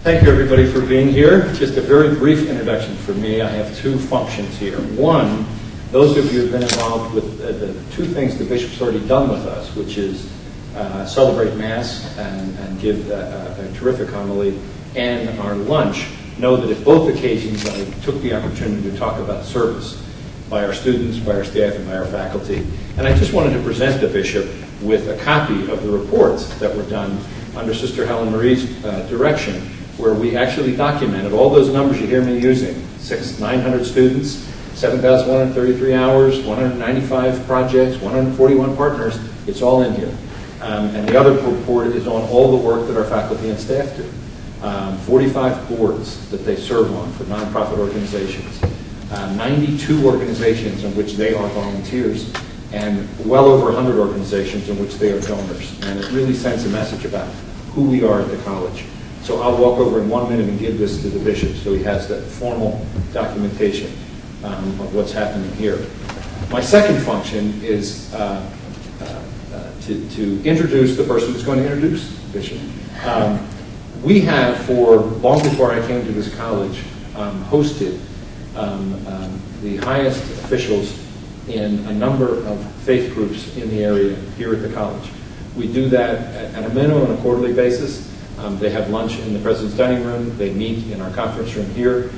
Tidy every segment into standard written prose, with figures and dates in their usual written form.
Thank you, everybody, for being here. Just a very brief introduction for me. I have two functions here. One, those of you who have been involved with the two things the bishop's already done with us, which is celebrate Mass and give a terrific homily, and our lunch, know that at both occasions I took the opportunity to talk about service by our students, by our staff, and by our faculty. And I just wanted to present the bishop with a copy of the reports that were done under Sister Helen Marie's direction, where we actually documented all those numbers you hear me using: 900 students, 7,133 hours, 195 projects, 141 partners. It's all in here. And the other report is on all the work that our faculty and staff do. 45 boards that they serve on for nonprofit organizations, 92 organizations in which they are volunteers, and well over 100 organizations in which they are donors. And it really sends a message about who we are at the college. So I'll walk over in 1 minute and give this to the bishop so he has that formal documentation of what's happening here. My second function is to introduce the person who's going to introduce the bishop. We have, for long before I came to this college, hosted the highest officials in a number of faith groups in the area here at the college. We do that at a minimum on a quarterly basis. They have lunch in the president's dining room. They meet in our conference room here.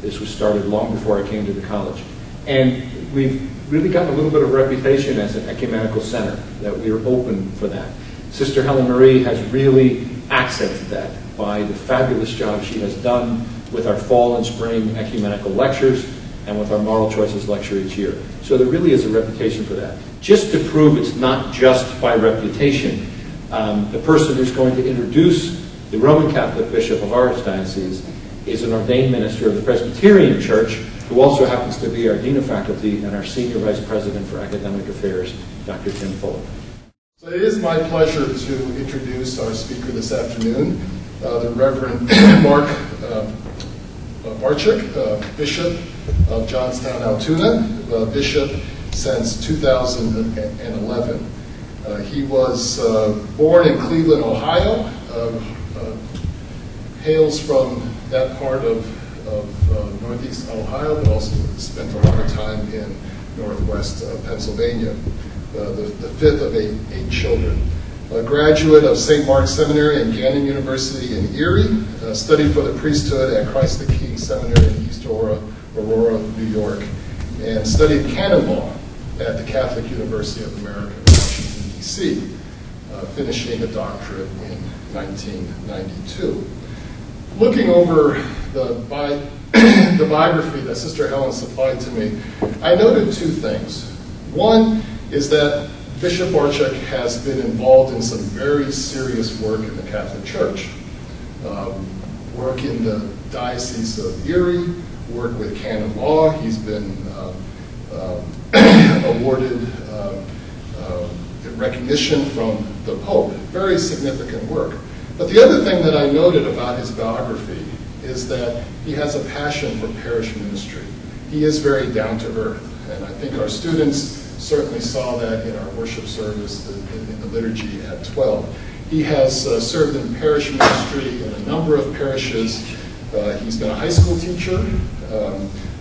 This was started long before I came to the college. And we've really gotten a little bit of reputation as an ecumenical center, that we are open for that. Sister Helen Marie has really accented that by the fabulous job she has done with our fall and spring ecumenical lectures and with our moral choices lecture each year. So there really is a reputation for that. Just to prove it's not just by reputation, the person who's going to introduce the Roman Catholic bishop of our diocese is an ordained minister of the Presbyterian Church, who also happens to be our dean of faculty and our senior vice president for academic affairs, Dr. Tim Fuller. So it is my pleasure to introduce our speaker this afternoon, the Reverend Mark Bartchak, Bishop of Johnstown, Altoona, Bishop since 2011. He was born in Cleveland, Ohio, hails from that part of northeast Ohio, but also spent a lot of time in northwest Pennsylvania. The fifth of eight children. A graduate of St. Mark's Seminary and Gannon University in Erie, studied for the priesthood at Christ the King Seminary in East Aurora, New York, and studied canon law at the Catholic University of America in Washington, D.C., finishing a doctorate in 1992. Looking over the biography that Sister Helen supplied to me, I noted two things. One is that Bishop Bartchak has been involved in some very serious work in the Catholic Church. Work in the Diocese of Erie, work with canon law. He's been awarded recognition from the Pope. Very significant work. But the other thing that I noted about his biography is that he has a passion for parish ministry. He is very down to earth, and I think our students certainly saw that in our worship service in the liturgy at 12. He has served in parish ministry in a number of parishes. He's been a high school teacher,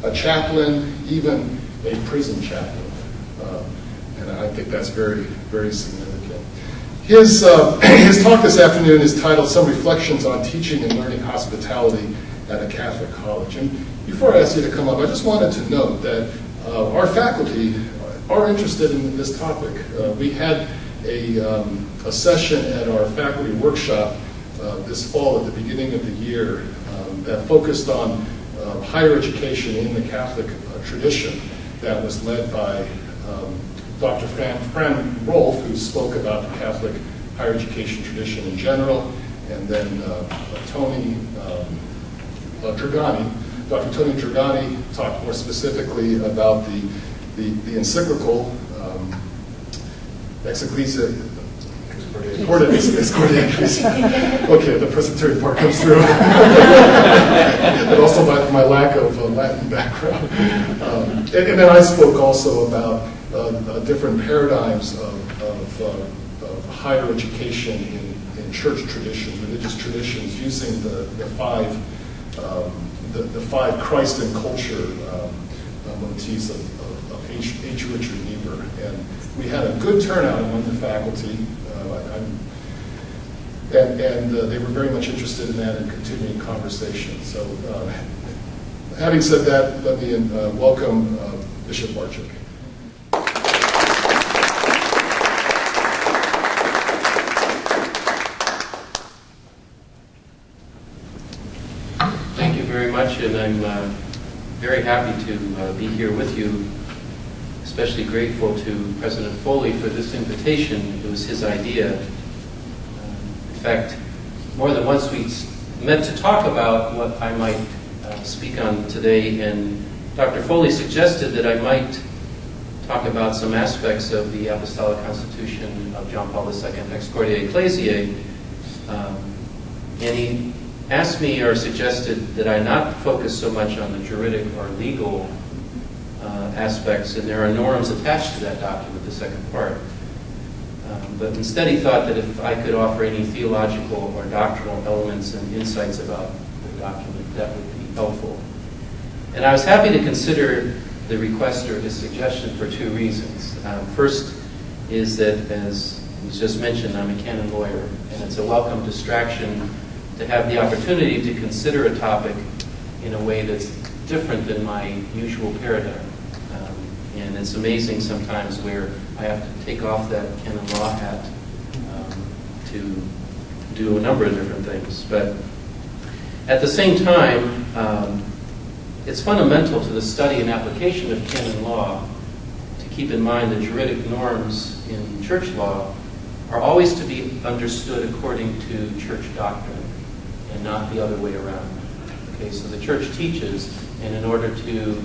a chaplain, even a prison chaplain. And I think that's very, very significant. His talk this afternoon is titled Some Reflections on Teaching and Learning Hospitality at a Catholic College. And before I ask you to come up, I just wanted to note that our faculty are interested in this topic. We had a session at our faculty workshop this fall at the beginning of the year that focused on higher education in the Catholic tradition, that was led by Dr. Fran Rolfe, who spoke about the Catholic higher education tradition in general, and then Tony Dragani. Dr. Tony Dragani talked more specifically about the encyclical Ex Ecclesia Okay, the Presbyterian part comes through. But also my lack of Latin background. And then I spoke also about different paradigms of higher education in church traditions, religious traditions, using the five Christ and culture motifs of H. Richard Niebuhr. And we had a good turnout among the faculty, and they were very much interested in that and continuing conversation. So having said that, let me welcome Bishop Bartchak. Thank you very much, and I'm very happy to be here with you. Especially grateful to President Foley for this invitation. It was his idea. In fact, more than once we met to talk about what I might speak on today, and Dr. Foley suggested that I might talk about some aspects of the Apostolic Constitution of John Paul II, Ex Cordia Ecclesiae, and he asked me or suggested that I not focus so much on the juridic or legal aspects, and there are norms attached to that document, the second part. But instead he thought that if I could offer any theological or doctrinal elements and insights about the document, that would be helpful. And I was happy to consider the request or his suggestion for two reasons. First is that, as was just mentioned, I'm a canon lawyer, and it's a welcome distraction to have the opportunity to consider a topic in a way that's different than my usual paradigm. And it's amazing sometimes where I have to take off that canon law hat to do a number of different things. But at the same time, it's fundamental to the study and application of canon law to keep in mind that juridic norms in church law are always to be understood according to church doctrine and not the other way around. Okay, so the church teaches, and in order to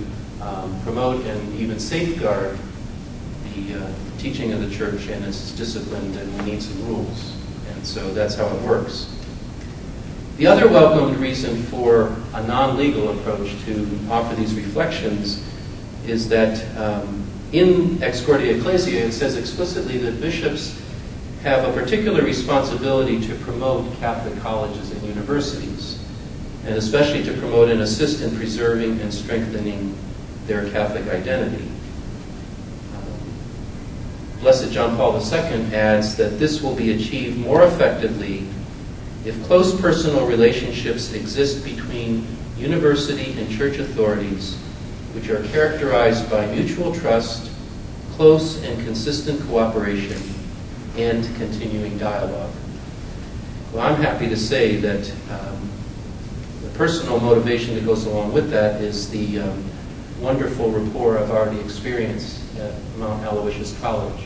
promote and even safeguard the teaching of the church and its discipline, then we need some rules. And so that's how it works. The other welcomed reason for a non-legal approach to offer these reflections is that in Ex Cordia Ecclesiae it says explicitly that bishops have a particular responsibility to promote Catholic colleges and universities, and especially to promote and assist in preserving and strengthening their Catholic identity. Blessed John Paul II adds that this will be achieved more effectively if close personal relationships exist between university and church authorities, which are characterized by mutual trust, close and consistent cooperation, and continuing dialogue. Well, I'm happy to say that the personal motivation that goes along with that is the wonderful rapport I've already experienced at Mount Aloysius College.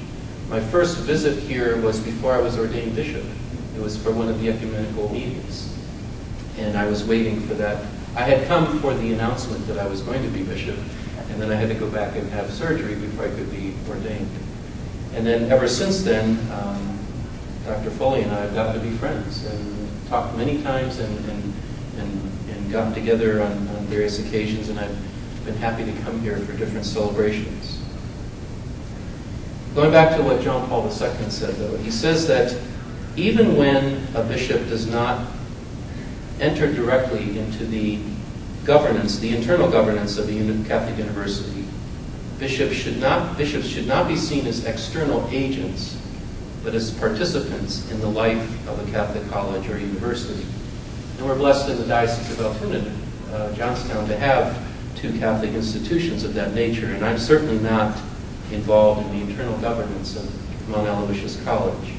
My first visit here was before I was ordained bishop. It was for one of the ecumenical meetings, and I was waiting for that. I had come for the announcement that I was going to be bishop, and then I had to go back and have surgery before I could be ordained. And then ever since then, Dr. Foley and I have gotten to be friends and talked many times and gotten together on various occasions, and I've been happy to come here for different celebrations. Going back to what John Paul II said, though, he says that even when a bishop does not enter directly into the governance, the internal governance of a Catholic university, bishops should not be seen as external agents, but as participants in the life of a Catholic college or university. And we're blessed in the Diocese of Altoona-Johnstown to have two Catholic institutions of that nature, and I'm certainly not involved in the internal governance of Mount Aloysius College.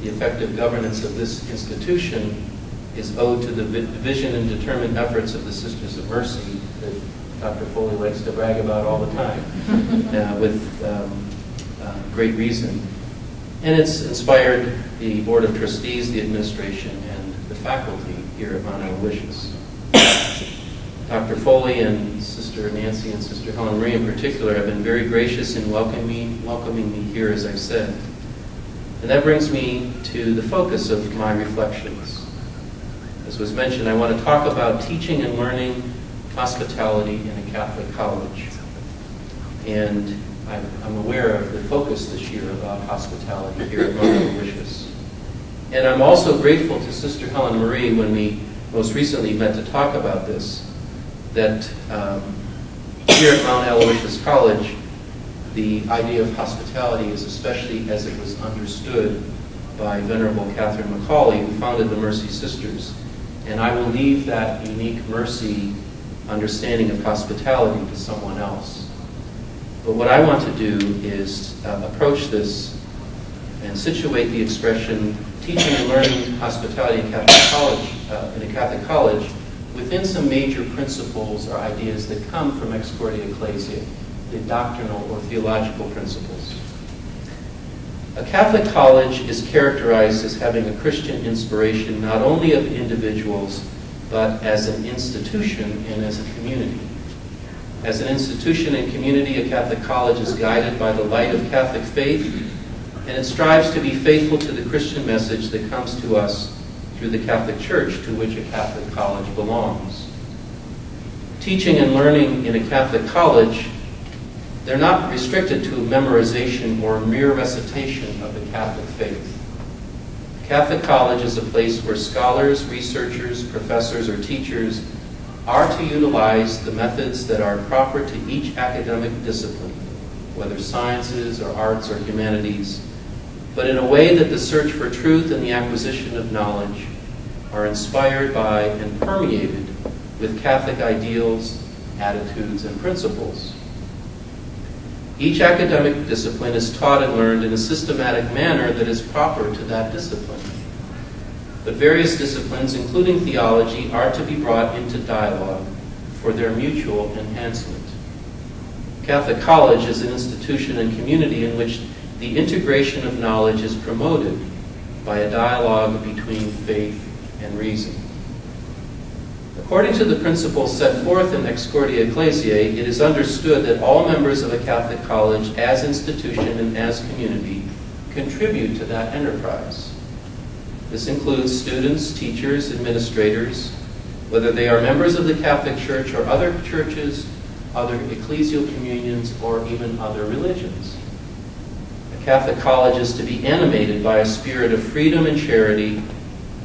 The effective governance of this institution is owed to the vision and determined efforts of the Sisters of Mercy that Dr. Foley likes to brag about all the time, with great reason. And it's inspired the Board of Trustees, the administration, and the faculty here at Mount Aloysius. Dr. Foley and Sister Nancy and Sister Helen Marie in particular have been very gracious in welcoming me here, as I've said. And that brings me to the focus of my reflections. As was mentioned, I want to talk about teaching and learning hospitality in a Catholic college. And I'm aware of the focus this year about hospitality here at Mount Aloysius. And I'm also grateful to Sister Helen Marie when we most recently met to talk about this, that here at Mount Aloysius College, the idea of hospitality is especially as it was understood by Venerable Catherine Macaulay, who founded the Mercy Sisters. And I will leave that unique mercy understanding of hospitality to someone else. But what I want to do is approach this and situate the expression teaching and learning hospitality in a Catholic college within some major principles or ideas that come from Ex Cordia Ecclesiae, the doctrinal or theological principles. A Catholic college is characterized as having a Christian inspiration not only of individuals, but as an institution and as a community. As an institution and community, a Catholic college is guided by the light of Catholic faith, and it strives to be faithful to the Christian message that comes to us through the Catholic Church to which a Catholic college belongs. Teaching and learning in a Catholic college, they're not restricted to memorization or mere recitation of the Catholic faith. Catholic college is a place where scholars, researchers, professors, or teachers are to utilize the methods that are proper to each academic discipline, whether sciences or arts or humanities, but in a way that the search for truth and the acquisition of knowledge are inspired by and permeated with Catholic ideals, attitudes, and principles. Each academic discipline is taught and learned in a systematic manner that is proper to that discipline. But various disciplines, including theology, are to be brought into dialogue for their mutual enhancement. Catholic College is an institution and community in which the integration of knowledge is promoted by a dialogue between faith and reason. According to the principles set forth in Ex Cordia Ecclesiae, it is understood that all members of a Catholic college, as institution and as community, contribute to that enterprise. This includes students, teachers, administrators, whether they are members of the Catholic Church or other churches, other ecclesial communions, or even other religions. A Catholic college is to be animated by a spirit of freedom and charity,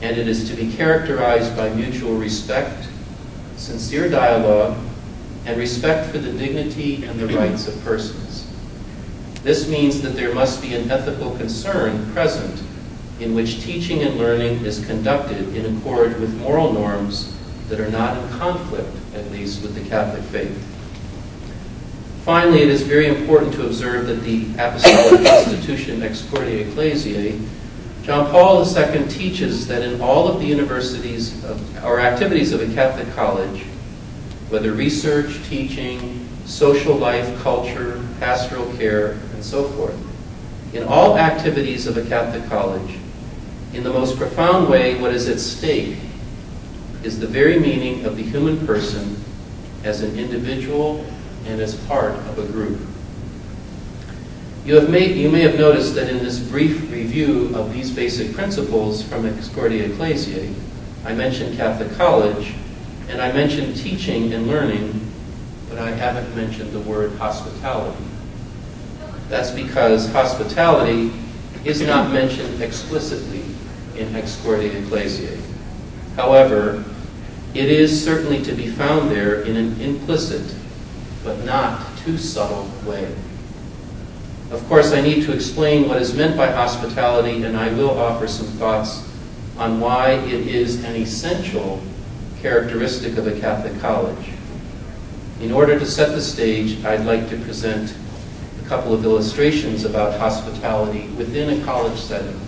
and it is to be characterized by mutual respect, sincere dialogue, and respect for the dignity and the rights of persons. This means that there must be an ethical concern present in which teaching and learning is conducted in accord with moral norms that are not in conflict, at least, with the Catholic faith. Finally, it is very important to observe that the Apostolic Constitution Ex Cordia Ecclesiae, John Paul II teaches that in all of the universities or activities of a Catholic college, whether research, teaching, social life, culture, pastoral care, and so forth, in all activities of a Catholic college, in the most profound way, what is at stake is the very meaning of the human person as an individual and as part of a group. You may have noticed that in this brief review of these basic principles from Ex Cordia Ecclesiae, I mentioned Catholic college, and I mentioned teaching and learning, but I haven't mentioned the word hospitality. That's because hospitality is not mentioned explicitly in Ex Cordia Ecclesiae. However, it is certainly to be found there in an implicit, but not too subtle way. Of course, I need to explain what is meant by hospitality, and I will offer some thoughts on why it is an essential characteristic of a Catholic college. In order to set the stage, I'd like to present a couple of illustrations about hospitality within a college setting.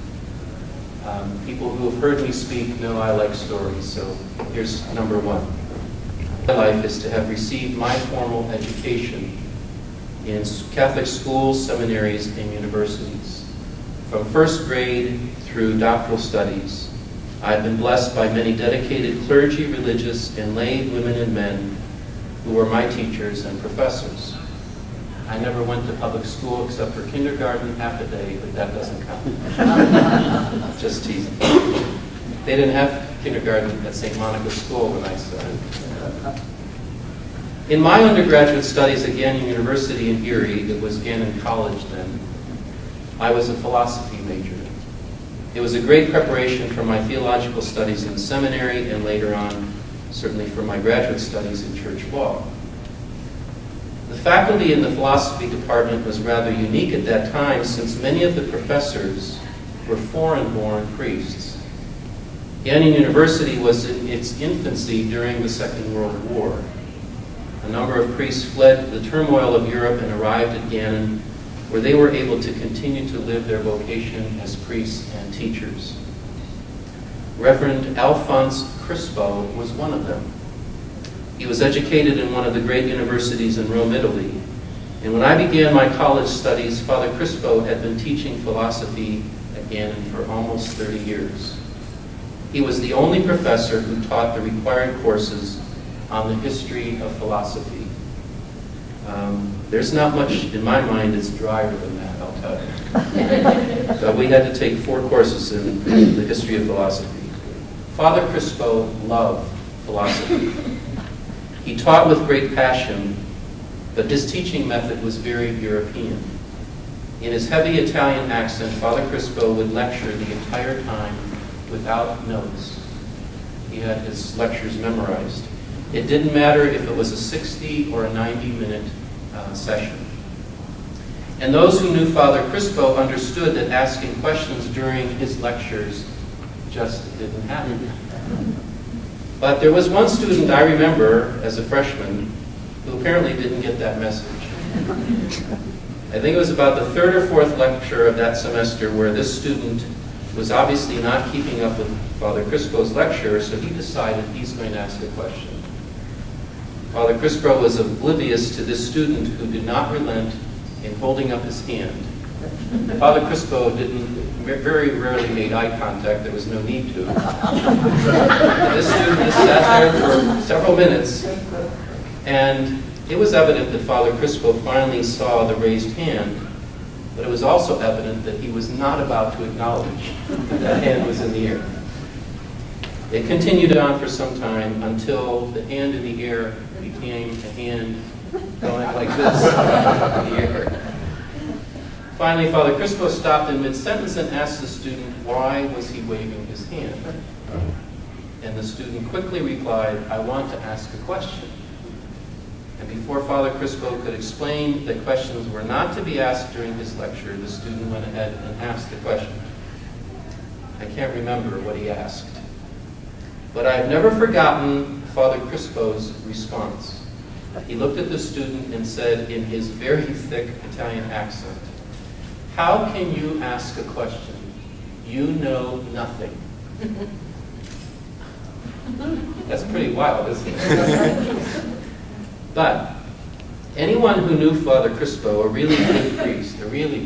People who have heard me speak know I like stories, so here's number one. My life is to have received my formal education in Catholic schools, seminaries, and universities. From first grade through doctoral studies, I've been blessed by many dedicated clergy, religious, and lay women and men who were my teachers and professors. I never went to public school except for kindergarten, half a day, but that doesn't count. Just teasing. They didn't have kindergarten at St. Monica's School when I started. In my undergraduate studies at Gannon University in Erie, it was Gannon College then, I was a philosophy major. It was a great preparation for my theological studies in seminary and later on, certainly for my graduate studies in church law. The faculty in the philosophy department was rather unique at that time since many of the professors were foreign-born priests. Gannon University was in its infancy during the Second World War. A number of priests fled the turmoil of Europe and arrived at Gannon, where they were able to continue to live their vocation as priests and teachers. Reverend Alphonse Crispo was one of them. He was educated in one of the great universities in Rome, Italy, and when I began my college studies, Father Crispo had been teaching philosophy at Gannon for almost 30 years. He was the only professor who taught the required courses on the history of philosophy. There's not much in my mind that's drier than that, I'll tell you. So we had to take 4 courses in the history of philosophy. Father Crispo loved philosophy. He taught with great passion, but his teaching method was very European. In his heavy Italian accent, Father Crispo would lecture the entire time without notes. He had his lectures memorized. It didn't matter if it was a 60 or a 90-minute session. And those who knew Father Crispo understood that asking questions during his lectures just didn't happen. But there was one student I remember as a freshman who apparently didn't get that message. I think it was about the 3rd or 4th lecture of that semester where this student was obviously not keeping up with Father Crispo's lecture, so he decided he's going to ask a question. Father Crispo was oblivious to this student who did not relent in holding up his hand. Father Crispo very rarely made eye contact. There was no need to. This student just sat there for several minutes, and it was evident that Father Crispo finally saw the raised hand, but it was also evident that he was not about to acknowledge that that hand was in the air. It continued on for some time until the hand in the air became a hand going like this in the air. Finally, Father Crispo stopped in mid-sentence and asked the student why was he waving his hand. And the student quickly replied, "I want to ask a question." And before Father Crispo could explain that questions were not to be asked during his lecture, the student went ahead and asked the question. I can't remember what he asked, but I've never forgotten Father Crispo's response. He looked at the student and said in his very thick Italian accent, "How can you ask a question? You know nothing." That's pretty wild, isn't it? But anyone who knew Father Crispo, a really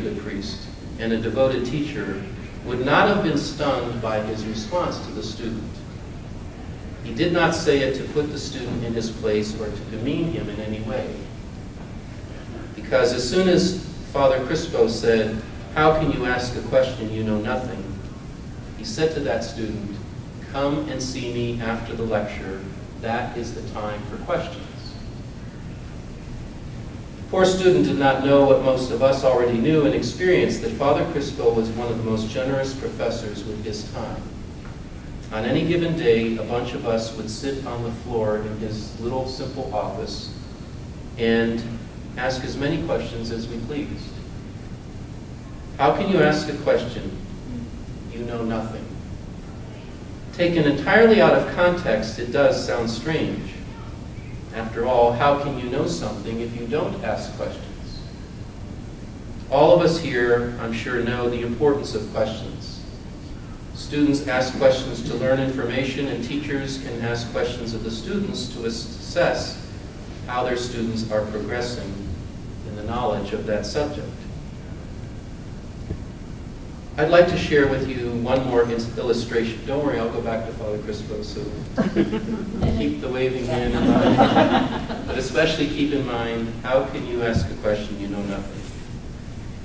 good priest, and a devoted teacher, would not have been stunned by his response to the student. He did not say it to put the student in his place or to demean him in any way. Because as soon as Father Crispo said, "How can you ask a question you know nothing?" he said to that student, "Come and see me after the lecture. That is the time for questions." The poor student did not know what most of us already knew and experienced, that Father Crispo was one of the most generous professors with his time. On any given day, a bunch of us would sit on the floor in his little simple office and ask as many questions as we pleased. How can you ask a question? You know nothing. Taken entirely out of context, it does sound strange. After all, how can you know something if you don't ask questions? All of us here, I'm sure, know the importance of questions. Students ask questions to learn information, and teachers can ask questions of the students to assess how their students are progressing in the knowledge of that subject. I'd like to share with you one more illustration. Don't worry, I'll go back to Father Crispo soon. Keep the waving hand in mind, but especially keep in mind, how can you ask a question you know nothing?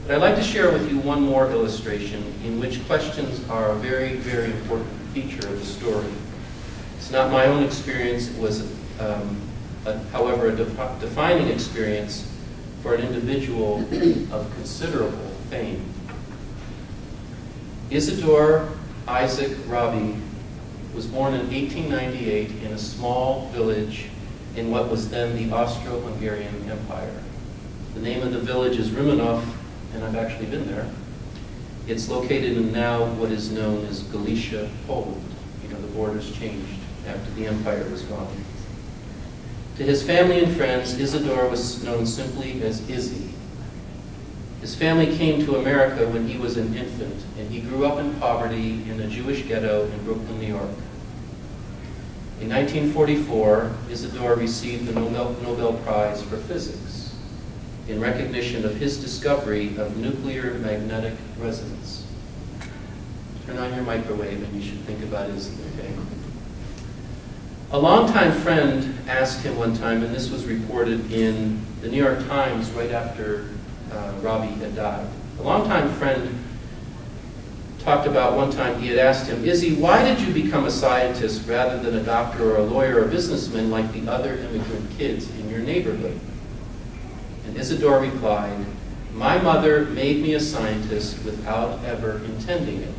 But I'd like to share with you one more illustration in which questions are a very, very important feature of the story. It's not my own experience. It was however, a defining experience for an individual of considerable fame. Isidore Isaac Rabi was born in 1898 in a small village in what was then the Austro-Hungarian Empire. The name of the village is Rimanov, and I've actually been there. It's located in now what is known as Galicia, Poland. You know, the borders changed after the empire was gone. To his family and friends, Isidore was known simply as Izzy. His family came to America when he was an infant, and he grew up in poverty in a Jewish ghetto in Brooklyn, New York. In 1944, Isidore received the Nobel Prize for Physics in recognition of his discovery of nuclear magnetic resonance. Turn on your microwave and you should think about Izzy, okay? A longtime friend asked him one time, and this was reported in the New York Times right after Rabi had died. A longtime friend talked about one time he had asked him, Izzy, why did you become a scientist rather than a doctor or a lawyer or a businessman like the other immigrant kids in your neighborhood? And Isidore replied, my mother made me a scientist without ever intending it.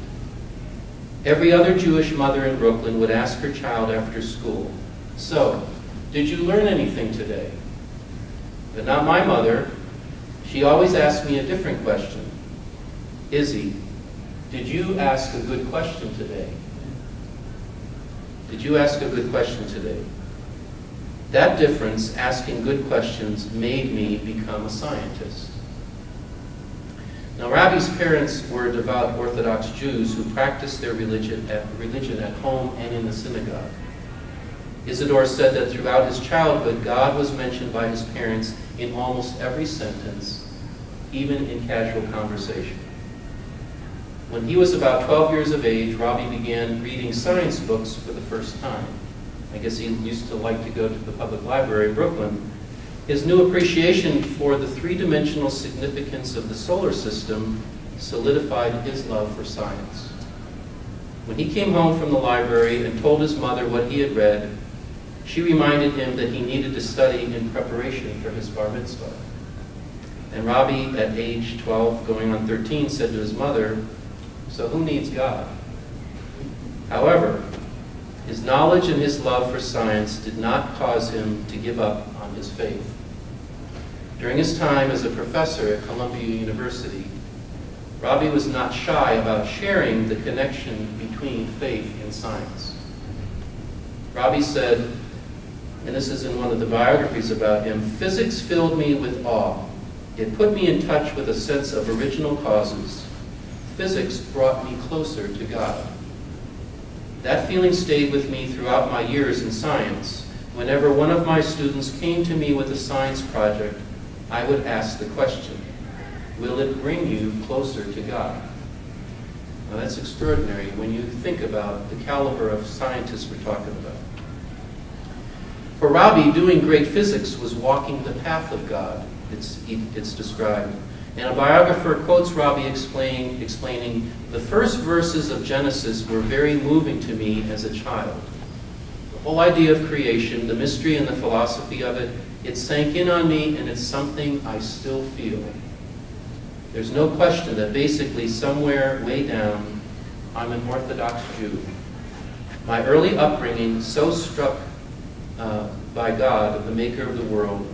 Every other Jewish mother in Brooklyn would ask her child after school, so, did you learn anything today? But not my mother. She always asked me a different question. Izzy, did you ask a good question today? Did you ask a good question today? That difference, asking good questions, made me become a scientist. Now, Rabi's parents were devout Orthodox Jews who practiced their religion at home and in the synagogue. Isidore said that throughout his childhood, God was mentioned by his parents in almost every sentence, even in casual conversation. When he was about 12 years of age, Rabi began reading science books for the first time. I guess he used to like to go to the public library in Brooklyn. His new appreciation for the three-dimensional significance of the solar system solidified his love for science. When he came home from the library and told his mother what he had read, she reminded him that he needed to study in preparation for his bar mitzvah. And Rabi, at age 12, going on 13, said to his mother, so who needs God? However, his knowledge and his love for science did not cause him to give up on his faith. During his time as a professor at Columbia University, Rabi was not shy about sharing the connection between faith and science. Rabi said, and this is in one of the biographies about him, physics filled me with awe. It put me in touch with a sense of original causes. Physics brought me closer to God. That feeling stayed with me throughout my years in science. Whenever one of my students came to me with a science project, I would ask the question, will it bring you closer to God? Now that's extraordinary when you think about the caliber of scientists we're talking about. For Rabi, doing great physics was walking the path of God, it's described. And a biographer quotes Rabi explaining, the first verses of Genesis were very moving to me as a child. The whole idea of creation, the mystery and the philosophy of it sank in on me, and it's something I still feel. There's no question that basically somewhere way down, I'm an Orthodox Jew. My early upbringing, so struck by God, the maker of the world,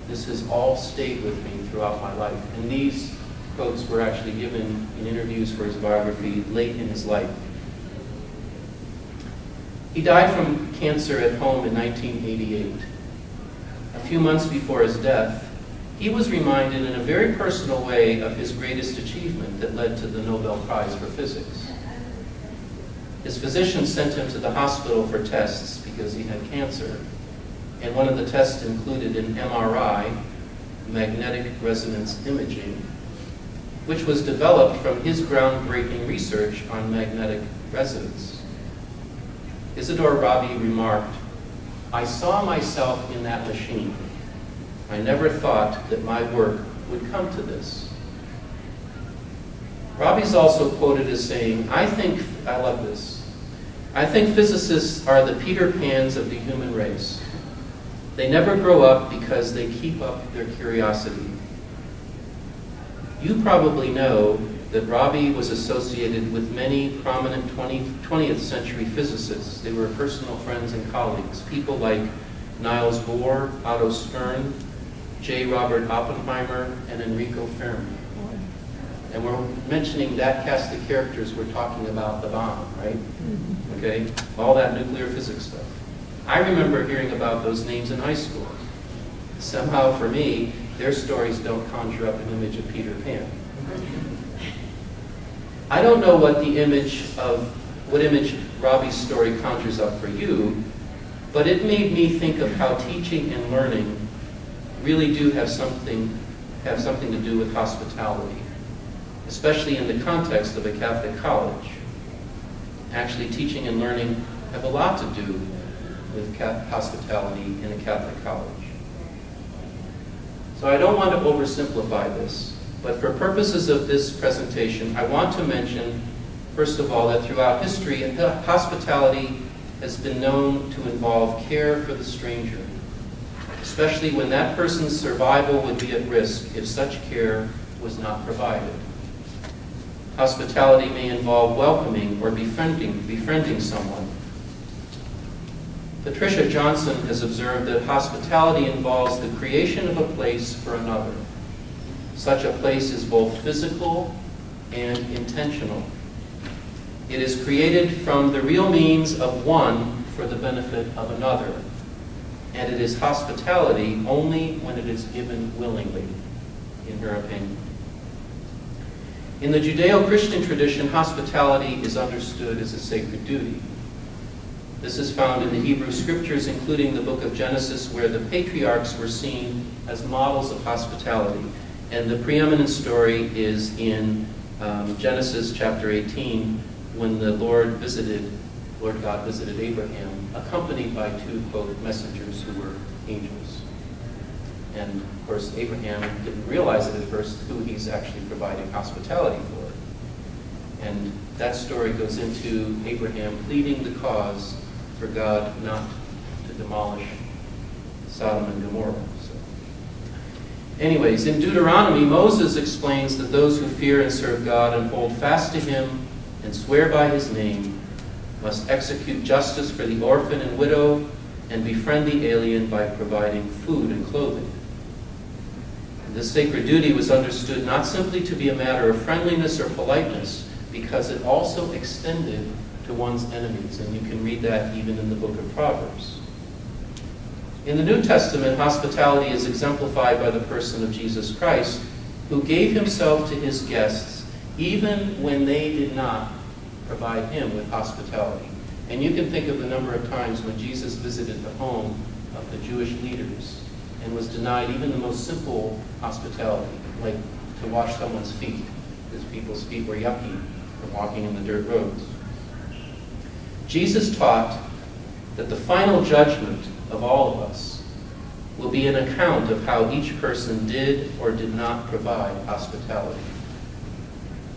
this has all stayed with me throughout my life. And these quotes were actually given in interviews for his biography late in his life. He died from cancer at home in 1988. A few months before his death, he was reminded in a very personal way of his greatest achievement that led to the Nobel Prize for Physics. His physician sent him to the hospital for tests because he had cancer. And one of the tests included an MRI, magnetic resonance imaging, which was developed from his groundbreaking research on magnetic resonance. Isidore Rabi remarked, I saw myself in that machine. I never thought that my work would come to this. Rabi's also quoted as saying, I love this, I think physicists are the Peter Pans of the human race. They never grow up because they keep up their curiosity. You probably know that Robbie was associated with many prominent 20th century physicists. They were personal friends and colleagues. People like Niels Bohr, Otto Stern, J. Robert Oppenheimer, and Enrico Fermi. And we're mentioning that cast of characters, we're talking about the bomb, right? Okay? All that nuclear physics stuff. I remember hearing about those names in high school. Somehow, for me, their stories don't conjure up an image of Peter Pan. I don't know what image Robbie's story conjures up for you, but it made me think of how teaching and learning really do have something to do with hospitality, especially in the context of a Catholic college. Actually, teaching and learning have a lot to do with hospitality in a Catholic college. So I don't want to oversimplify this, but for purposes of this presentation, I want to mention, first of all, that throughout history, hospitality has been known to involve care for the stranger, especially when that person's survival would be at risk if such care was not provided. Hospitality may involve welcoming or befriending someone. Patricia Johnson has observed that hospitality involves the creation of a place for another. Such a place is both physical and intentional. It is created from the real means of one for the benefit of another. And it is hospitality only when it is given willingly, in her opinion. In the Judeo-Christian tradition, hospitality is understood as a sacred duty. This is found in the Hebrew Scriptures, including the book of Genesis, where the patriarchs were seen as models of hospitality. And the preeminent story is in Genesis chapter 18, when the Lord God visited Abraham, accompanied by two, quote, messengers who were angels. And, of course, Abraham didn't realize it at first who he's actually providing hospitality for. And that story goes into Abraham pleading the cause for God not to demolish Sodom and Gomorrah. Anyways, in Deuteronomy, Moses explains that those who fear and serve God and hold fast to him and swear by his name must execute justice for the orphan and widow and befriend the alien by providing food and clothing. This sacred duty was understood not simply to be a matter of friendliness or politeness, because it also extended to one's enemies, and you can read that even in the book of Proverbs. In the New Testament, hospitality is exemplified by the person of Jesus Christ, who gave himself to his guests even when they did not provide him with hospitality. And you can think of the number of times when Jesus visited the home of the Jewish leaders and was denied even the most simple hospitality, like to wash someone's feet, because people's feet were yucky from walking in the dirt roads. Jesus taught that the final judgment of all of us will be an account of how each person did or did not provide hospitality.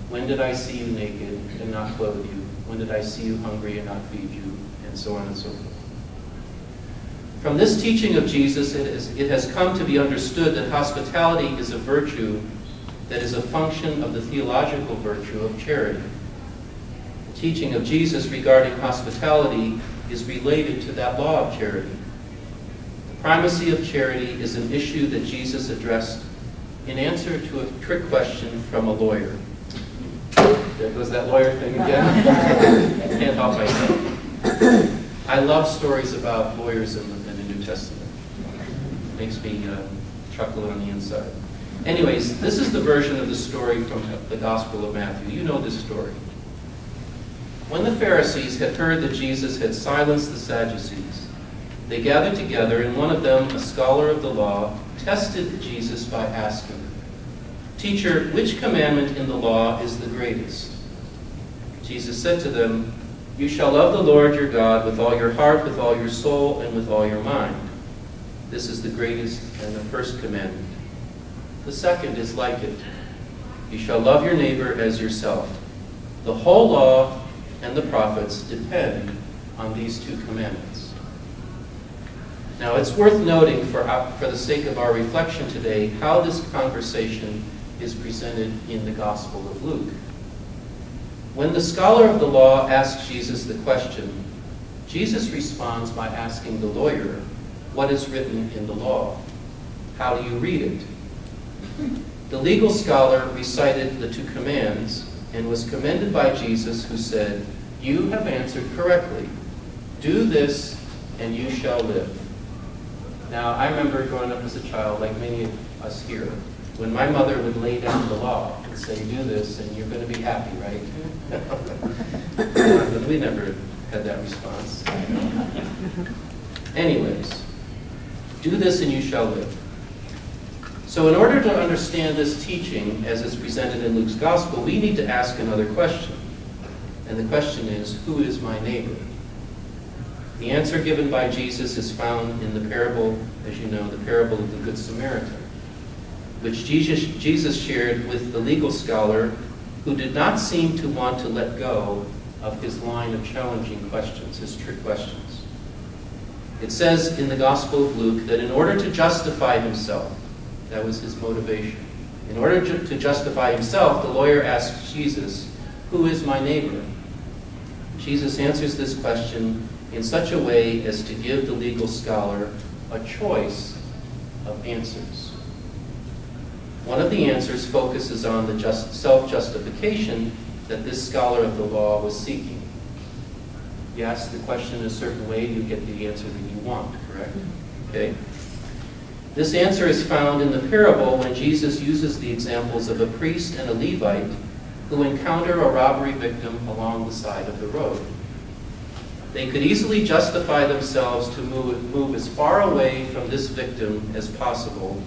When did I see you naked and not clothe you? When did I see you hungry and not feed you? And so on and so forth. From this teaching of Jesus, it has come to be understood that hospitality is a virtue that is a function of the theological virtue of charity. The teaching of Jesus regarding hospitality is related to that law of charity. The primacy of charity is an issue that Jesus addressed in answer to a trick question from a lawyer. There goes that lawyer thing again. Can't help myself. I love stories about lawyers in the New Testament. Makes me chuckle on the inside. Anyways, this is the version of the story from the Gospel of Matthew. You know this story. When the Pharisees had heard that Jesus had silenced the Sadducees, they gathered together, and one of them, a scholar of the law, tested Jesus by asking, "Teacher, which commandment in the law is the greatest?" Jesus said to them, "You shall love the Lord your God with all your heart, with all your soul, and with all your mind. This is the greatest and the first commandment. The second is like it. You shall love your neighbor as yourself. The whole law and the prophets depend on these two commandments." Now, it's worth noting, for the sake of our reflection today, how this conversation is presented in the Gospel of Luke. When the scholar of the law asks Jesus the question, Jesus responds by asking the lawyer, "What is written in the law? How do you read it?" The legal scholar recited the two commands and was commended by Jesus, who said, "You have answered correctly. Do this and you shall live." Now, I remember growing up as a child, like many of us here, when my mother would lay down the law and say, "Do this and you're going to be happy," right? But we never had that response. Anyways, do this and you shall live. So in order to understand this teaching as it's presented in Luke's Gospel, we need to ask another question. And the question is, who is my neighbor? The answer given by Jesus is found in the parable, as you know, the parable of the Good Samaritan, which Jesus shared with the legal scholar, who did not seem to want to let go of his line of challenging questions, his trick questions. It says in the Gospel of Luke that in order to justify himself, that was his motivation. In order to justify himself, the lawyer asks Jesus, "Who is my neighbor?" Jesus answers this question in such a way as to give the legal scholar a choice of answers. One of the answers focuses on the self-justification that this scholar of the law was seeking. You ask the question in a certain way, you get the answer that you want, correct? Okay. This answer is found in the parable when Jesus uses the examples of a priest and a Levite who encounter a robbery victim along the side of the road. They could easily justify themselves to move as far away from this victim as possible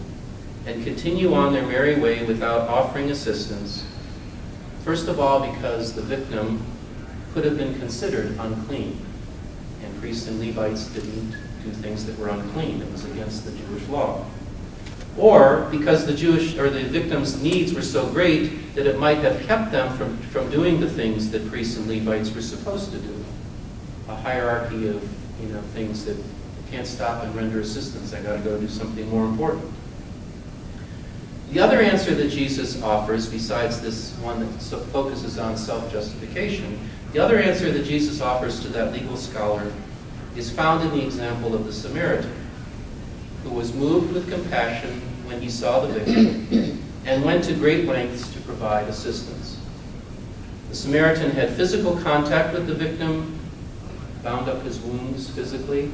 and continue on their merry way without offering assistance. First of all, because the victim could have been considered unclean, and priests and Levites didn't do things that were unclean. It was against the Jewish law. Or because the victim's needs were so great that it might have kept them from doing the things that priests and Levites were supposed to do. A hierarchy of things that can't stop and render assistance. I got to go do something more important. The other answer that Jesus offers, besides this one that focuses on self-justification, the other answer that Jesus offers to that legal scholar is found in the example of the Samaritan, who was moved with compassion when he saw the victim and went to great lengths to provide assistance. The Samaritan had physical contact with the victim, bound up his wounds physically,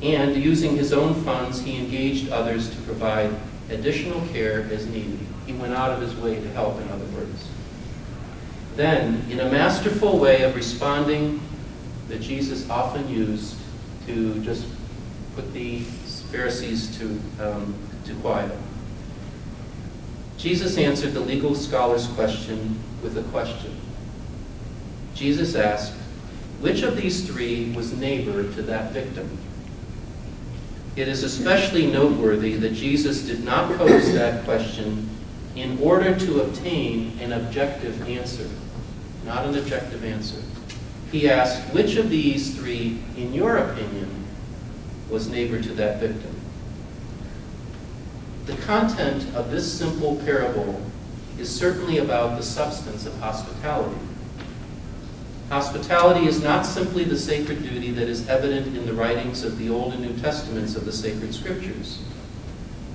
and using his own funds, he engaged others to provide additional care as needed. He went out of his way to help, in other words. Then, in a masterful way of responding that Jesus often used to just put the Pharisees to quiet, Jesus answered the legal scholar's question with a question. Jesus asked, which of these three was neighbor to that victim? It is especially noteworthy that Jesus did not pose that question in order to obtain an objective answer, not an objective answer. He asked, which of these three, in your opinion, was neighbor to that victim? The content of this simple parable is certainly about the substance of hospitality. Hospitality is not simply the sacred duty that is evident in the writings of the Old and New Testaments of the sacred scriptures.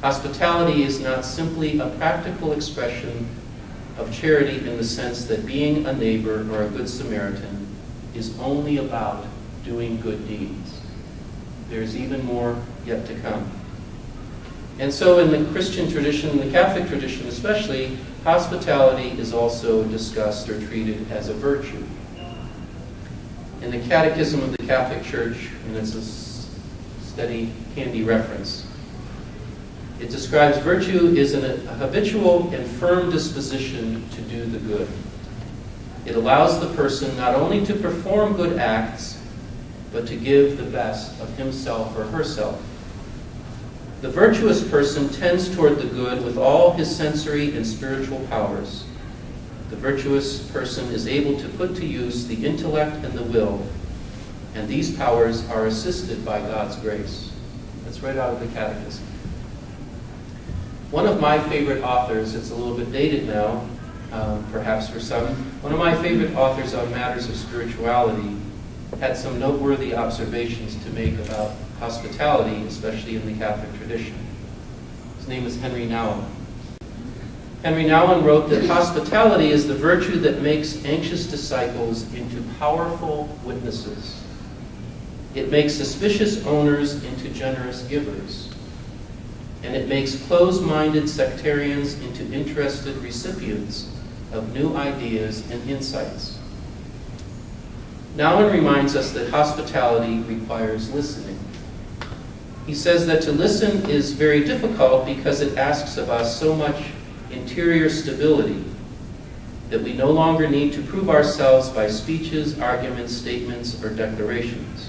Hospitality is not simply a practical expression of charity in the sense that being a neighbor or a good Samaritan is only about doing good deeds. There's even more yet to come. And so in the Christian tradition, the Catholic tradition especially, hospitality is also discussed or treated as a virtue. In the Catechism of the Catholic Church, and it's a steady, handy reference, it describes virtue as a habitual and firm disposition to do the good. It allows the person not only to perform good acts, but to give the best of himself or herself. The virtuous person tends toward the good with all his sensory and spiritual powers. The virtuous person is able to put to use the intellect and the will, and these powers are assisted by God's grace. That's right out of the Catechism. One of my favorite authors, it's a little bit dated now, perhaps for some, one of my favorite authors on matters of spirituality had some noteworthy observations to make about hospitality, especially in the Catholic tradition. His name is Henry Nouwen. Henry Nouwen wrote that hospitality is the virtue that makes anxious disciples into powerful witnesses. It makes suspicious owners into generous givers. And it makes closed-minded sectarians into interested recipients of new ideas and insights. Nouwen reminds us that hospitality requires listening. He says that to listen is very difficult because it asks of us so much interior stability that we no longer need to prove ourselves by speeches, arguments, statements, or declarations.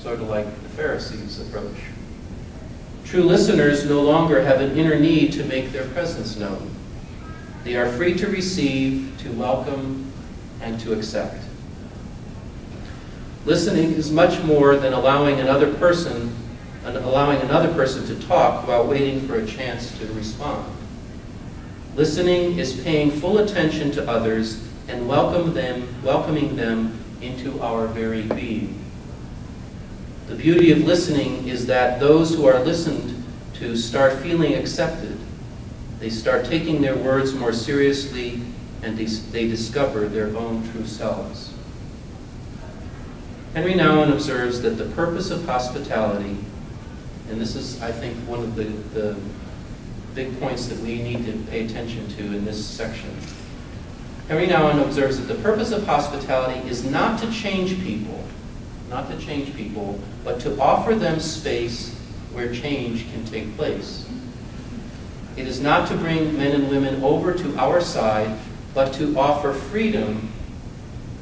Sort of like the Pharisees' approach. True listeners no longer have an inner need to make their presence known. They are free to receive, to welcome, and to accept. Listening is much more than allowing another person to talk while waiting for a chance to respond. Listening is paying full attention to others and welcoming them into our very being. The beauty of listening is that those who are listened to start feeling accepted. They start taking their words more seriously, and they discover their own true selves. Henry Nouwen observes that the purpose of hospitality, and this is, I think, one of the big points that we need to pay attention to in this section. Henry Nouwen observes that the purpose of hospitality is not to change people, but to offer them space where change can take place. It is not to bring men and women over to our side, but to offer freedom,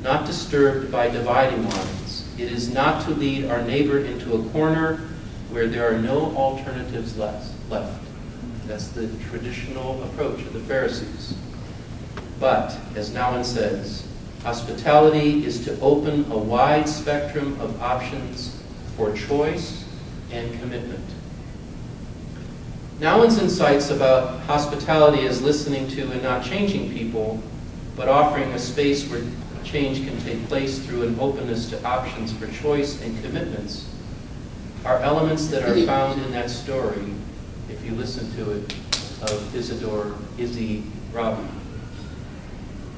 not disturbed by dividing lines. It is not to lead our neighbor into a corner where there are no alternatives left. That's the traditional approach of the Pharisees. But, as Nouwen says, hospitality is to open a wide spectrum of options for choice and commitment. Nouwen's insights about hospitality as listening to and not changing people, but offering a space where change can take place through an openness to options for choice and commitments, are elements that are found in that story, if you listen to it, of Izzy Rabi.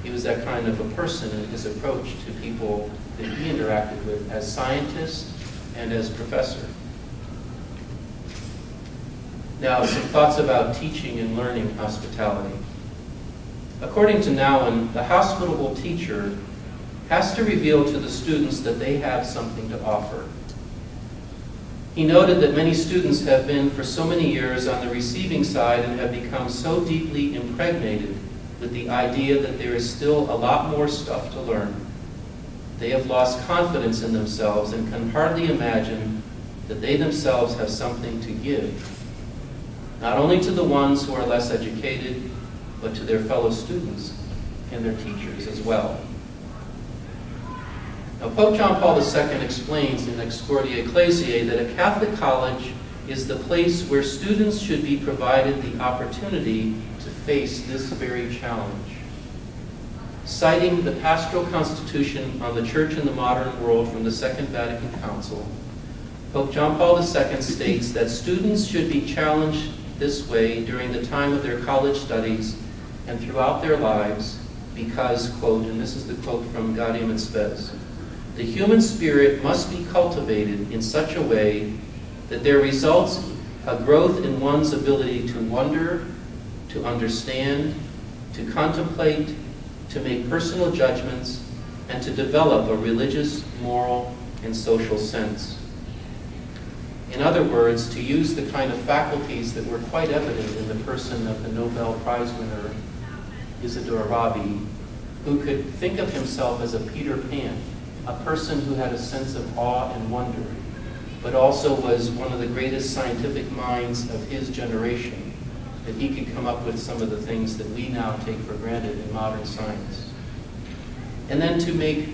He was that kind of a person in his approach to people that he interacted with as scientist and as professor. Now, some thoughts about teaching and learning hospitality. According to Nouwen, the hospitable teacher has to reveal to the students that they have something to offer. He noted that many students have been for so many years on the receiving side and have become so deeply impregnated with the idea that there is still a lot more stuff to learn. They have lost confidence in themselves and can hardly imagine that they themselves have something to give, not only to the ones who are less educated, but to their fellow students and their teachers as well. Now, Pope John Paul II explains in Excordia Ecclesiae that a Catholic college is the place where students should be provided the opportunity to face this very challenge. Citing the Pastoral Constitution on the Church in the Modern World from the Second Vatican Council, Pope John Paul II states that students should be challenged this way during the time of their college studies and throughout their lives because, quote, and this is the quote from Gaudium et Spes, the human spirit must be cultivated in such a way that there results a growth in one's ability to wonder, to understand, to contemplate, to make personal judgments, and to develop a religious, moral, and social sense. In other words, to use the kind of faculties that were quite evident in the person of the Nobel Prize winner, Isidore Rabi, who could think of himself as a Peter Pan, a person who had a sense of awe and wonder, but also was one of the greatest scientific minds of his generation, that he could come up with some of the things that we now take for granted in modern science. And then to make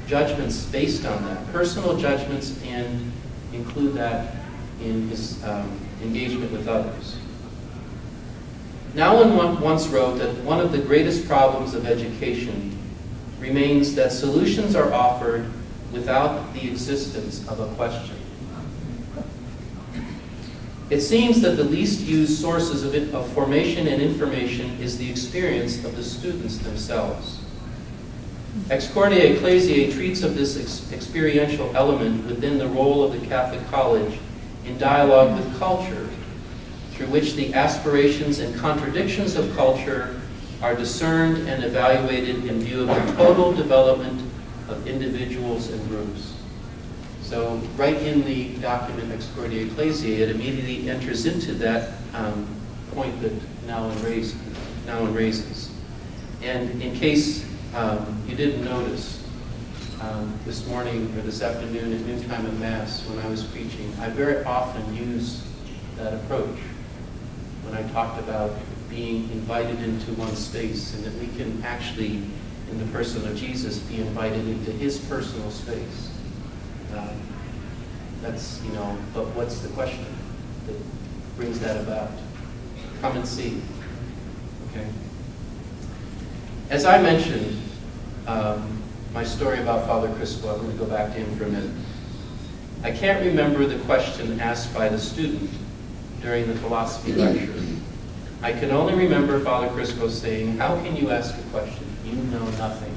judgments based on that, personal judgments, and include that in his engagement with others. Nowlan once wrote that one of the greatest problems of education remains that solutions are offered without the existence of a question. It seems that the least used sources of formation and information is the experience of the students themselves. Excordia Ecclesiae treats of this experiential element within the role of the Catholic College in dialogue with culture, through which the aspirations and contradictions of culture are discerned and evaluated in view of the total development of individuals and groups. So right in the document Excordia Ecclesiae, it immediately enters into that point that Nowlan raises. And in case you didn't notice, this morning or this afternoon at noontime of Mass when I was preaching, I very often use that approach when I talked about being invited into one space, and that we can actually, in the person of Jesus, be invited into his personal space. But what's the question that brings that about? Come and see. Okay. As I mentioned, my story about Father Crispo, I'm going to go back to him for a minute. I can't remember the question asked by the student during the philosophy lecture. I can only remember Father Crispo saying, "How can you ask a question? You know nothing."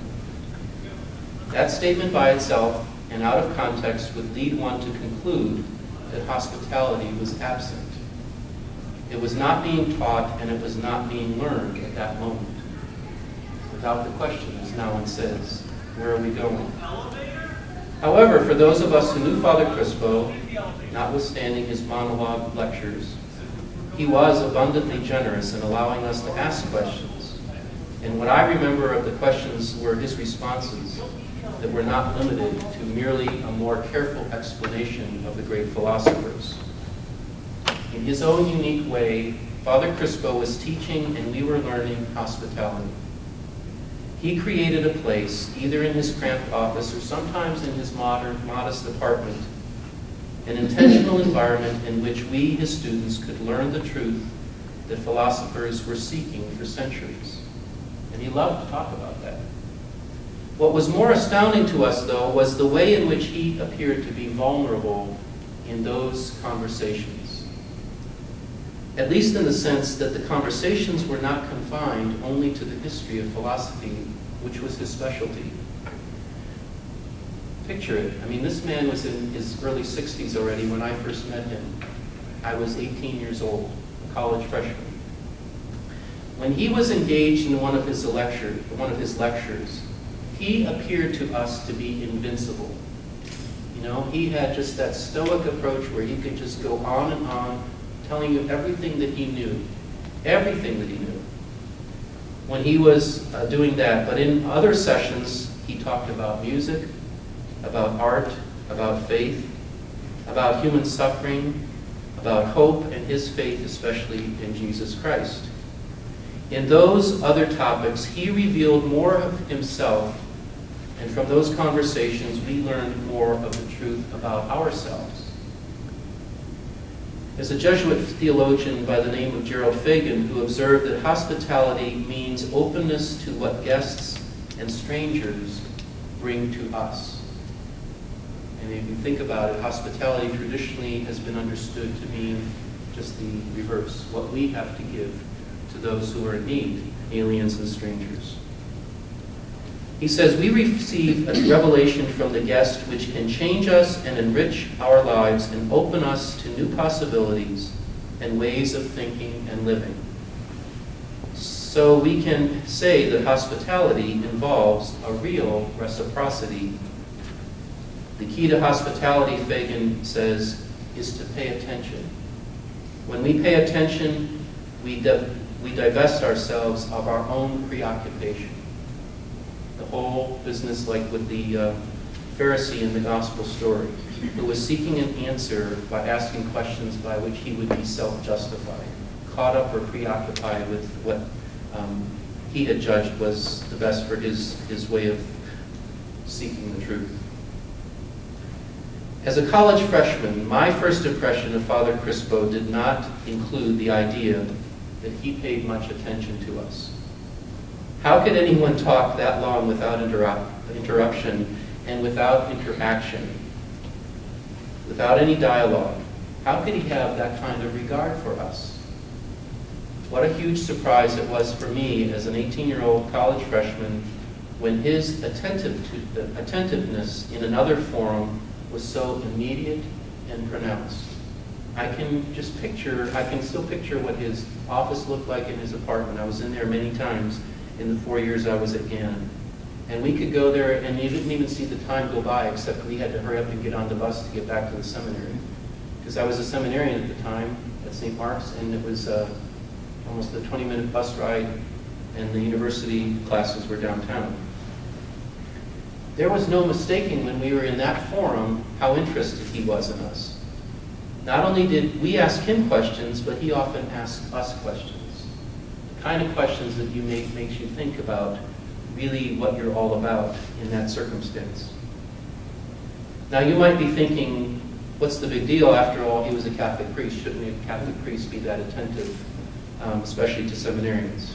That statement by itself, and out of context, would lead one to conclude that hospitality was absent. It was not being taught, and it was not being learned at that moment. Without the question, as Nowlan says, where are we going? However, for those of us who knew Father Crispo, notwithstanding his monologue lectures, he was abundantly generous in allowing us to ask questions. And what I remember of the questions were his responses that were not limited to merely a more careful explanation of the great philosophers. In his own unique way, Father Crispo was teaching and we were learning hospitality. He created a place, either in his cramped office or sometimes in his modest apartment, an intentional environment in which we, his students, could learn the truth that philosophers were seeking for centuries. And he loved to talk about that. What was more astounding to us, though, was the way in which he appeared to be vulnerable in those conversations. At least in the sense that the conversations were not confined only to the history of philosophy, which was his specialty. Picture it. I mean, this man was in his early 60s already when I first met him. I was 18 years old, a college freshman. When he was engaged in one of his lectures, he appeared to us to be invincible. You know, he had just that stoic approach where he could just go on and on, telling you everything that he knew. Everything that he knew. When he was doing that. But in other sessions, he talked about music, about art, about faith, about human suffering, about hope, and his faith, especially in Jesus Christ. In those other topics, he revealed more of himself, and from those conversations, we learned more of the truth about ourselves. There's a Jesuit theologian by the name of Gerald Fagan who observed that hospitality means openness to what guests and strangers bring to us. And if you think about it, hospitality traditionally has been understood to mean just the reverse, what we have to give to those who are in need, aliens and strangers. He says, we receive a revelation from the guest which can change us and enrich our lives and open us to new possibilities and ways of thinking and living. So we can say that hospitality involves a real reciprocity. The key to hospitality, Fagan says, is to pay attention. When we pay attention, we divest ourselves of our own preoccupation. The whole business, like with the Pharisee in the gospel story, who was seeking an answer by asking questions by which he would be self-justified, caught up or preoccupied with what he had judged was the best for his way of seeking the truth. As a college freshman, my first impression of Father Crispo did not include the idea that he paid much attention to us. How could anyone talk that long without interruption and without interaction, without any dialogue? How could he have that kind of regard for us? What a huge surprise it was for me as an 18-year-old college freshman when his attentiveness in another forum was so immediate and pronounced. I can still picture what his office looked like in his apartment. I was in there many times in the 4 years I was at Gannon. And we could go there and you didn't even see the time go by, except we had to hurry up and get on the bus to get back to the seminary. Because I was a seminarian at the time at St. Mark's, and it was almost a 20-minute bus ride, and the university classes were downtown. There was no mistaking when we were in that forum how interested he was in us. Not only did we ask him questions, but he often asked us questions. The kind of questions that makes you think about really what you're all about in that circumstance. Now you might be thinking, what's the big deal? After all, he was a Catholic priest. Shouldn't a Catholic priest be that attentive, especially to seminarians?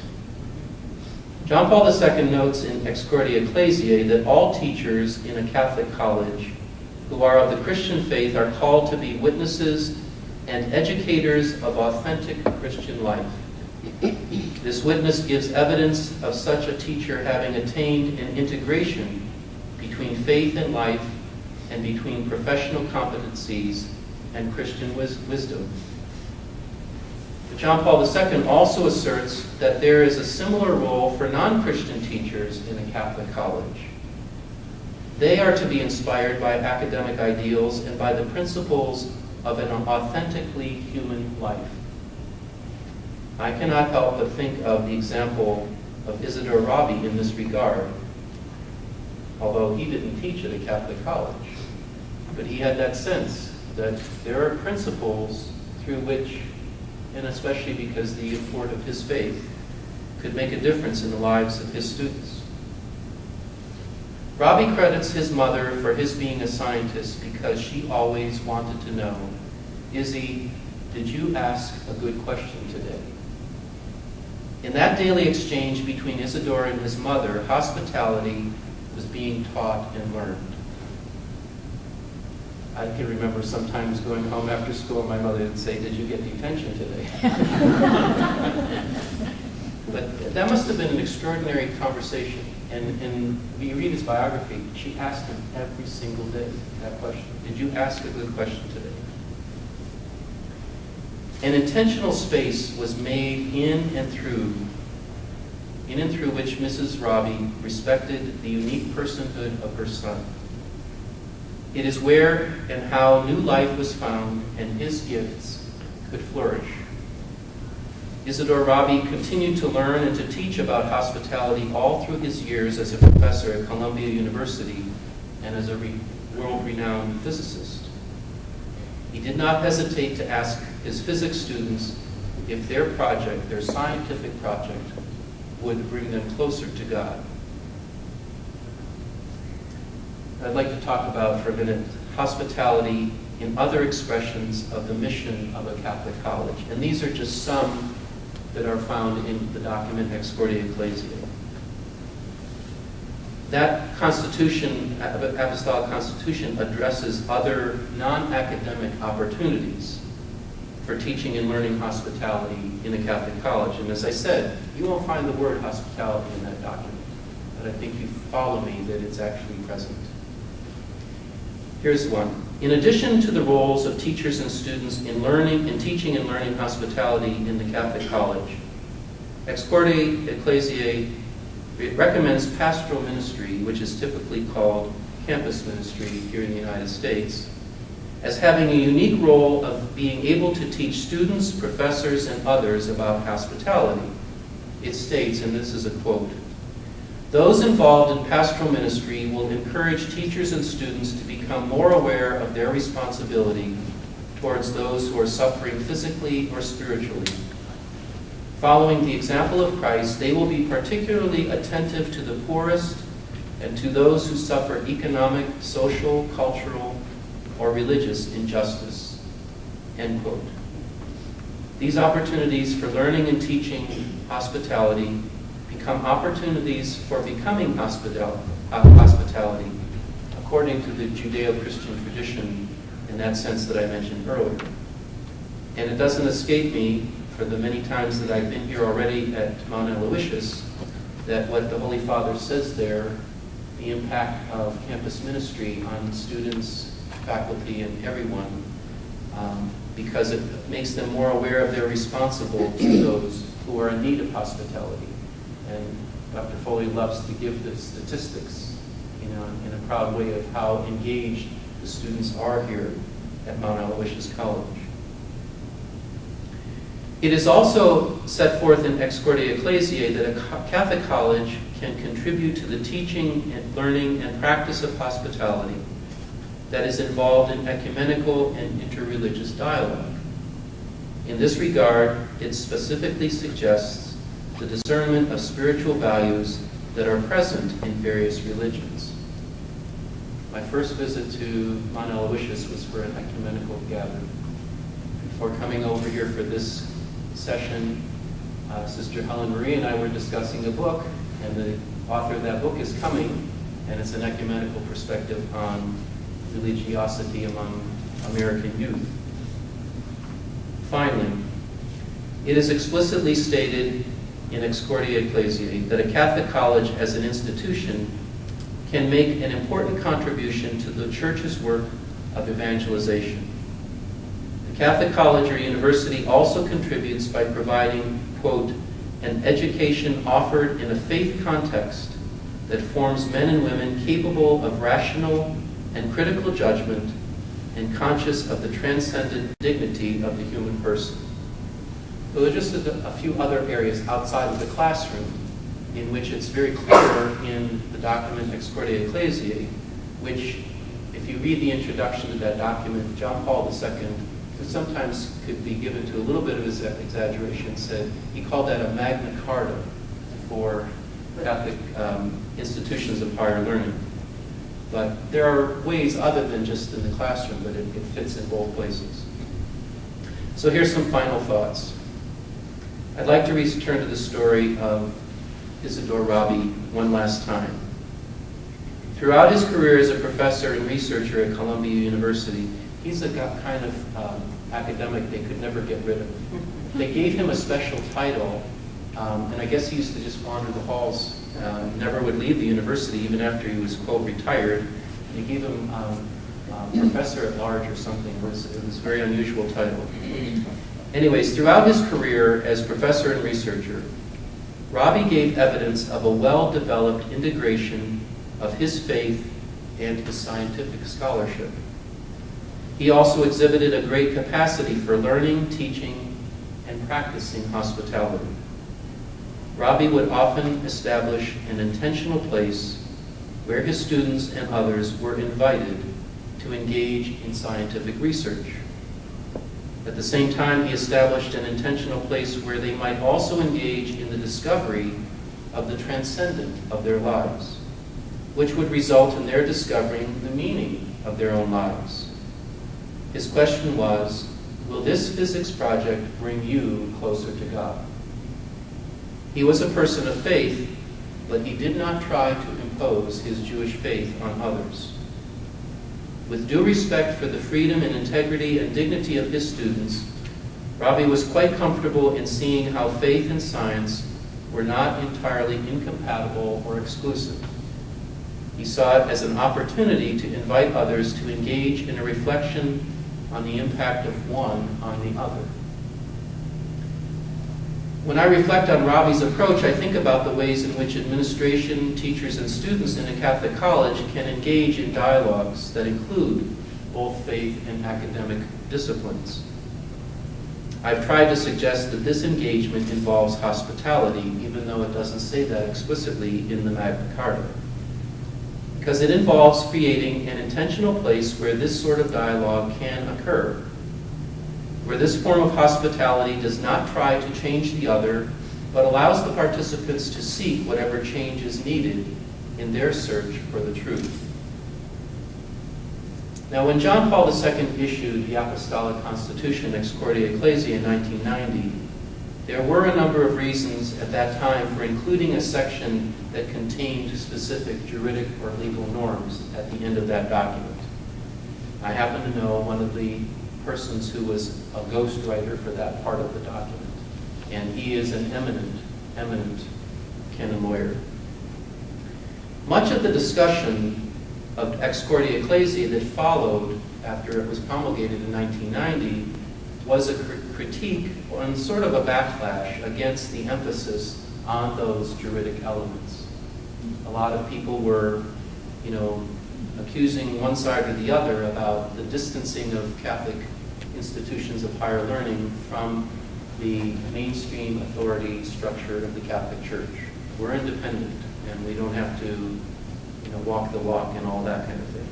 John Paul II notes in Excordia Ecclesiae that all teachers in a Catholic college who are of the Christian faith are called to be witnesses and educators of authentic Christian life. This witness gives evidence of such a teacher having attained an integration between faith and life and between professional competencies and Christian wisdom. But John Paul II also asserts that there is a similar role for non-Christian teachers in a Catholic college. They are to be inspired by academic ideals and by the principles of an authentically human life. I cannot help but think of the example of Isidore Rabi in this regard, although he didn't teach at a Catholic college. But he had that sense that there are principles through which, and especially because the import of his faith, could make a difference in the lives of his students. Rabi credits his mother for his being a scientist because she always wanted to know, Izzy, did you ask a good question today? In that daily exchange between Isidore and his mother, hospitality was being taught and learned. I can remember sometimes going home after school and my mother would say, did you get detention today? But that must have been an extraordinary conversation. And we read his biography, she asked him every single day that question. Did you ask a good question today? An intentional space was made in and through which Mrs. Rabi respected the unique personhood of her son. It is where and how new life was found and his gifts could flourish. Isidore Rabi continued to learn and to teach about hospitality all through his years as a professor at Columbia University and as a world-renowned physicist. He did not hesitate to ask his physics students if their project, their scientific project, would bring them closer to God. I'd like to talk about for a minute hospitality in other expressions of the mission of a Catholic college. And these are just some that are found in the document Excordia Ecclesiae. That constitution, apostolic constitution, addresses other non-academic opportunities for teaching and learning hospitality in a Catholic college. And as I said, you won't find the word hospitality in that document, but I think you follow me that it's actually present. Here's one. In addition to the roles of teachers and students in teaching and learning hospitality in the Catholic college, Excordia Ecclesiae recommends pastoral ministry, which is typically called campus ministry here in the United States, as having a unique role of being able to teach students, professors, and others about hospitality. It states, and this is a quote, "Those involved in pastoral ministry will encourage teachers and students to become more aware of their responsibility towards those who are suffering physically or spiritually. Following the example of Christ, they will be particularly attentive to the poorest and to those who suffer economic, social, cultural, or religious injustice." End quote. These opportunities for learning and teaching hospitality become opportunities for becoming hospitality, according to the Judeo-Christian tradition in that sense that I mentioned earlier. And it doesn't escape me, for the many times that I've been here already at Mount Aloysius, that what the Holy Father says there, the impact of campus ministry on students, faculty, and everyone, because it makes them more aware of they're responsible to those who are in need of hospitality. And Dr. Foley loves to give the statistics, in a proud way of how engaged the students are here at Mount Aloysius College. It is also set forth in Excordia Ecclesiae that a Catholic college can contribute to the teaching and learning and practice of hospitality that is involved in ecumenical and interreligious dialogue. In this regard, it specifically suggests the discernment of spiritual values that are present in various religions. My first visit to Mount Aloysius was for an ecumenical gathering. Before coming over here for this session, Sister Helen Marie and I were discussing a book, and the author of that book is coming, and it's an ecumenical perspective on religiosity among American youth. Finally, it is explicitly stated in Excordia Ecclesiae that a Catholic college as an institution can make an important contribution to the Church's work of evangelization. The Catholic college or university also contributes by providing, quote, "an education offered in a faith context that forms men and women capable of rational and critical judgment and conscious of the transcendent dignity of the human person." So there are just a few other areas outside of the classroom in which it's very clear in the document Excordia Ecclesiae, which, if you read the introduction to that document, John Paul II, who sometimes could be given to a little bit of exaggeration, said he called that a Magna Carta for Catholic institutions of higher learning. But there are ways other than just in the classroom, but it fits in both places. So here's some final thoughts. I'd like to return to the story of Isidore Rabi one last time. Throughout his career as a professor and researcher at Columbia University, he's a kind of academic they could never get rid of. They gave him a special title, and I guess he used to just wander the halls, never would leave the university even after he was, quote, retired. They gave him professor at large or something. It was a very unusual title. Anyways, throughout his career as professor and researcher, Rabi gave evidence of a well-developed integration of his faith and his scientific scholarship. He also exhibited a great capacity for learning, teaching, and practicing hospitality. Rabi would often establish an intentional place where his students and others were invited to engage in scientific research. At the same time, he established an intentional place where they might also engage in the discovery of the transcendent of their lives, which would result in their discovering the meaning of their own lives. His question was, will this physics project bring you closer to God? He was a person of faith, but he did not try to impose his Jewish faith on others. With due respect for the freedom and integrity and dignity of his students, Rabi was quite comfortable in seeing how faith and science were not entirely incompatible or exclusive. He saw it as an opportunity to invite others to engage in a reflection on the impact of one on the other. When I reflect on Rabi's approach, I think about the ways in which administration, teachers, and students in a Catholic college can engage in dialogues that include both faith and academic disciplines. I've tried to suggest that this engagement involves hospitality, even though it doesn't say that explicitly in the Magna Carta, because it involves creating an intentional place where this sort of dialogue can occur, where this form of hospitality does not try to change the other, but allows the participants to seek whatever change is needed in their search for the truth. Now, when John Paul II issued the Apostolic Constitution Ex Cordia Ecclesiae in 1990, there were a number of reasons at that time for including a section that contained specific juridic or legal norms at the end of that document. I happen to know one of the persons who was a ghostwriter for that part of the document, and he is an eminent canon lawyer. Much of the discussion of Ex Cordia Ecclesiae that followed after it was promulgated in 1990 was a critique and sort of a backlash against the emphasis on those juridic elements. A lot of people were, accusing one side or the other about the distancing of Catholic institutions of higher learning from the mainstream authority structure of the Catholic Church. We're independent, and we don't have to, walk the walk and all that kind of thing.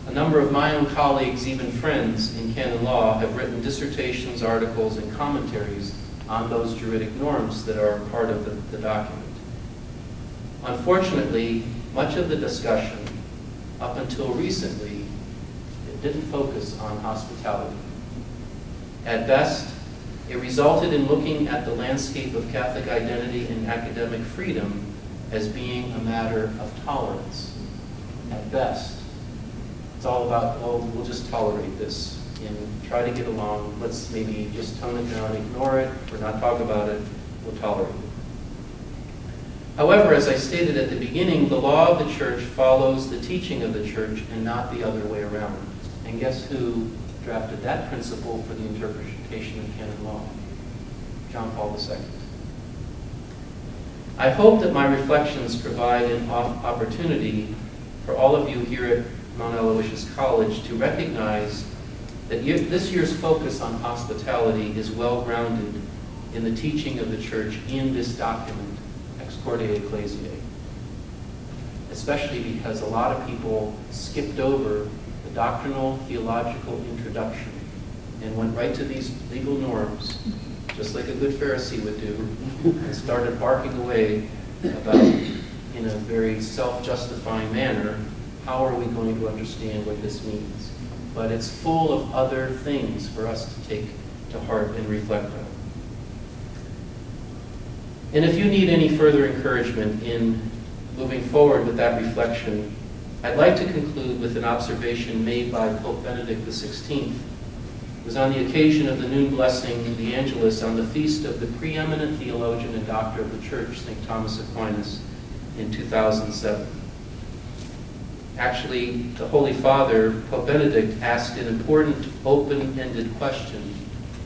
A number of my own colleagues, even friends in canon law, have written dissertations, articles, and commentaries on those juridic norms that are part of the document. Unfortunately, much of the discussion, up until recently, it didn't focus on hospitality. At best, it resulted in looking at the landscape of Catholic identity and academic freedom as being a matter of tolerance. At best, it's all about, we'll just tolerate this and try to get along. Let's maybe just tone it down, ignore it, or not talk about it. We'll tolerate it. However, as I stated at the beginning, the law of the Church follows the teaching of the Church and not the other way around. And guess who drafted that principle for the interpretation of canon law? John Paul II. I hope that my reflections provide an opportunity for all of you here at Mount Aloysius College to recognize that this year's focus on hospitality is well grounded in the teaching of the Church in this document, Ex Cordia Ecclesiae. Especially because a lot of people skipped over the doctrinal theological introduction and went right to these legal norms, just like a good Pharisee would do, and started barking away about, in a very self-justifying manner, how are we going to understand what this means? But it's full of other things for us to take to heart and reflect on. And if you need any further encouragement in moving forward with that reflection, I'd like to conclude with an observation made by Pope Benedict XVI. It was on the occasion of the noon blessing, the Angelus, on the feast of the preeminent theologian and doctor of the Church, St. Thomas Aquinas, in 2007. Actually, the Holy Father, Pope Benedict, asked an important open-ended question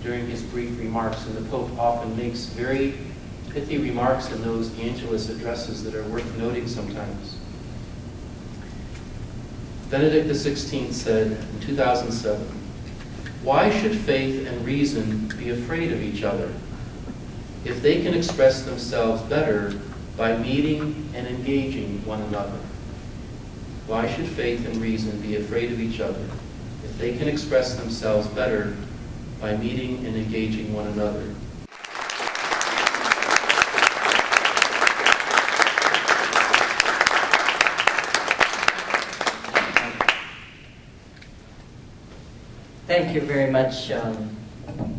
during his brief remarks, and the Pope often makes very pithy remarks in those Angelus addresses that are worth noting sometimes. Benedict XVI said in 2007, "Why should faith and reason be afraid of each other if they can express themselves better by meeting and engaging one another? Why should faith and reason be afraid of each other if they can express themselves better by meeting and engaging one another?" Thank you very much,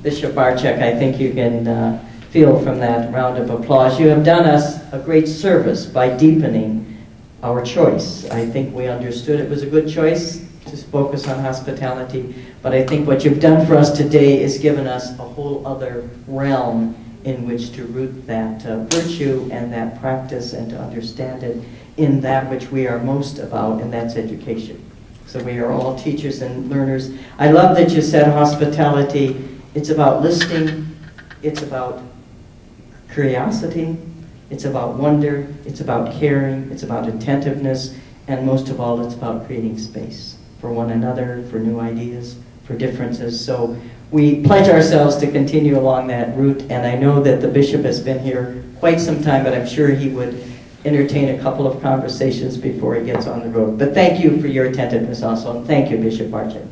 Bishop Bartchak. I think you can feel from that round of applause. You have done us a great service by deepening our choice. I think we understood it was a good choice to focus on hospitality, but I think what you've done for us today is given us a whole other realm in which to root that virtue and that practice and to understand it in that which we are most about, and that's education. So we are all teachers and learners. I love that you said hospitality. It's about listening. It's about curiosity. It's about wonder. It's about caring. It's about attentiveness. And most of all, it's about creating space for one another, for new ideas, for differences. So we pledge ourselves to continue along that route. And I know that the bishop has been here quite some time, but I'm sure he would entertain a couple of conversations before he gets on the road. But thank you for your attentiveness also, and thank you, Bishop Bartchak.